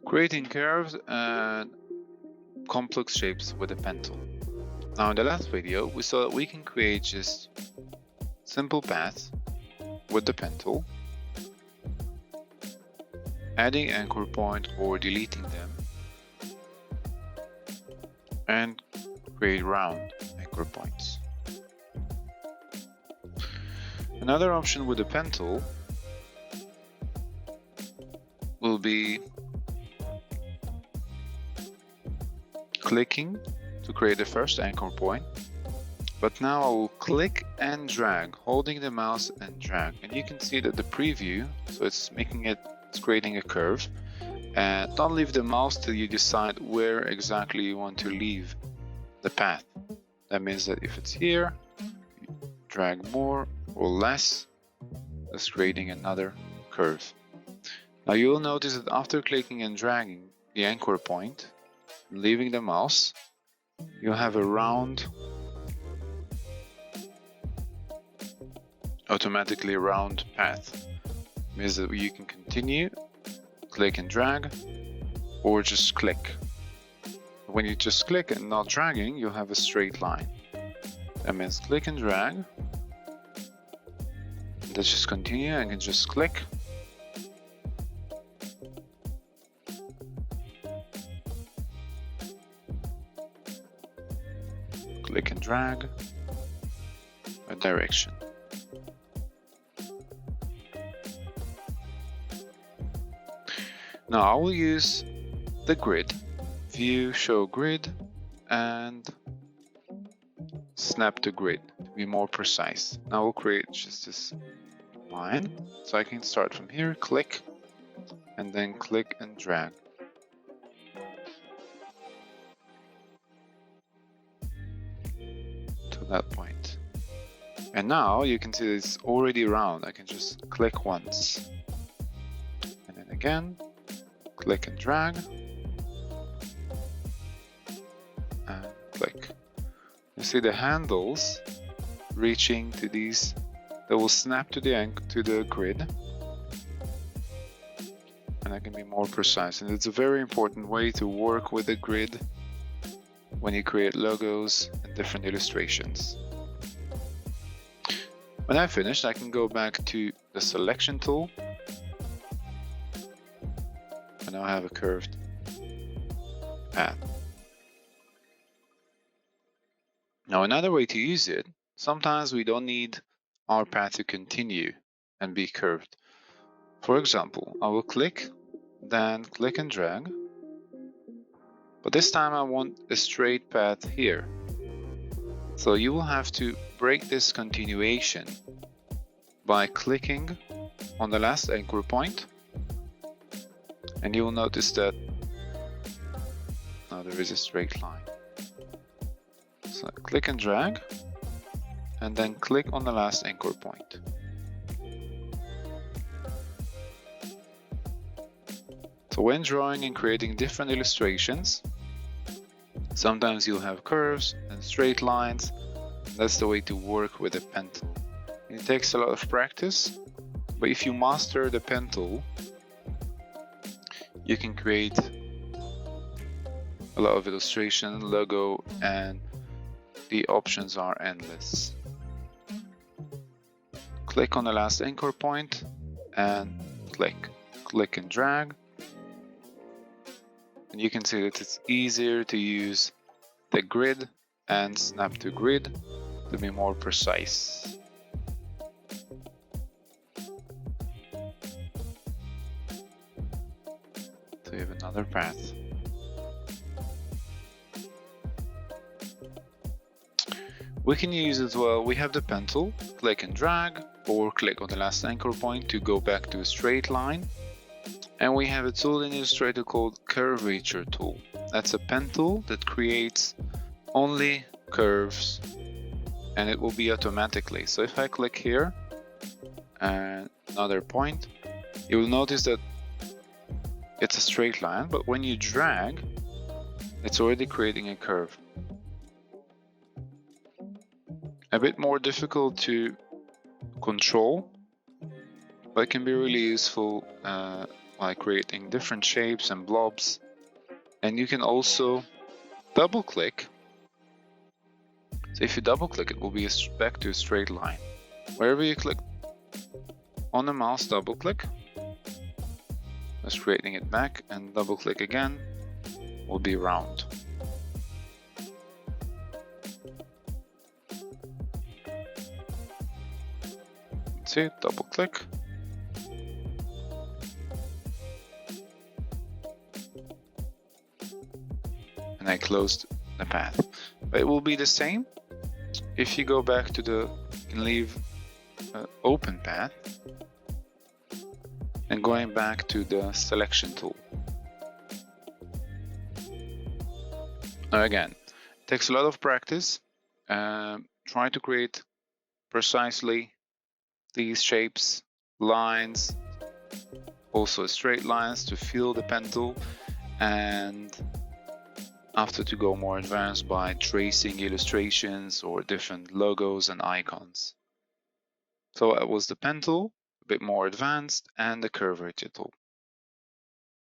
Creating curves and complex shapes with a pen tool. Now in the last video, we saw that we can create just simple paths with the pen tool, adding anchor point or deleting them, and create round anchor points. Another option with the pen tool will be clicking to create the first anchor point, but now I will click and drag, holding the mouse and drag, and you can see that the preview, so it's creating a curve, and don't leave the mouse till you decide where exactly you want to leave the path. That means that if it's here, you drag more or less, that's creating another curve. Now you will notice that after clicking and dragging the anchor point, leaving the mouse, you have a round, automatically round path. It means that you can continue, click and drag, or just click. When you just click and not dragging, you'll have a straight line. That means click and drag. Let's just continue. I can just click. Click and drag a direction. Now I will use the grid, view, show grid, and snap to grid to be more precise. Now we'll create just this line. So I can start from here, click, and then click and drag. To that point. And now you can see it's already round. I can just click once. And then again, click and drag. And click. You see the handles reaching to these that will snap to the grid, and I can be more precise. And it's a very important way to work with the grid when you create logos and different illustrations. When I finished, I can go back to the selection tool, and now I have a curved path. Now another way to use it, sometimes we don't need our path to continue and be curved. For example, I will click, then click and drag, but this time I want a straight path here. So you will have to break this continuation by clicking on the last anchor point, and you will notice that now there is a straight line. So click and drag, and then click on the last anchor point. So when drawing and creating different illustrations, sometimes you'll have curves and straight lines. That's the way to work with a pen tool. It takes a lot of practice, but if you master the pen tool, you can create a lot of illustration, logo, and the options are endless. Click on the last anchor point and click and drag. And you can see that it's easier to use the grid and snap to grid to be more precise. So you have another path. We can use as well, we have the pen tool, click and drag, or click on the last anchor point to go back to a straight line. And we have a tool in Illustrator called Curvature tool. That's a pen tool that creates only curves, and it will be automatically. So if I click here and another point, you will notice that it's a straight line, but when you drag, it's already creating a curve. A bit more difficult to control, but it can be really useful like creating different shapes and blobs. And you can also double click. So if you double click, it will be back to a straight line. Wherever you click on the mouse, double click, just creating it back, and double click again, will be round. See, double click. And I closed the path. But it will be the same if you go back to the, you can leave open path and going back to the selection tool. Now again, it takes a lot of practice. Try to create precisely these shapes, lines, also straight lines to feel the pen tool, and after to go more advanced by tracing illustrations or different logos and icons. So that was the pen tool, a bit more advanced, and the curvature tool.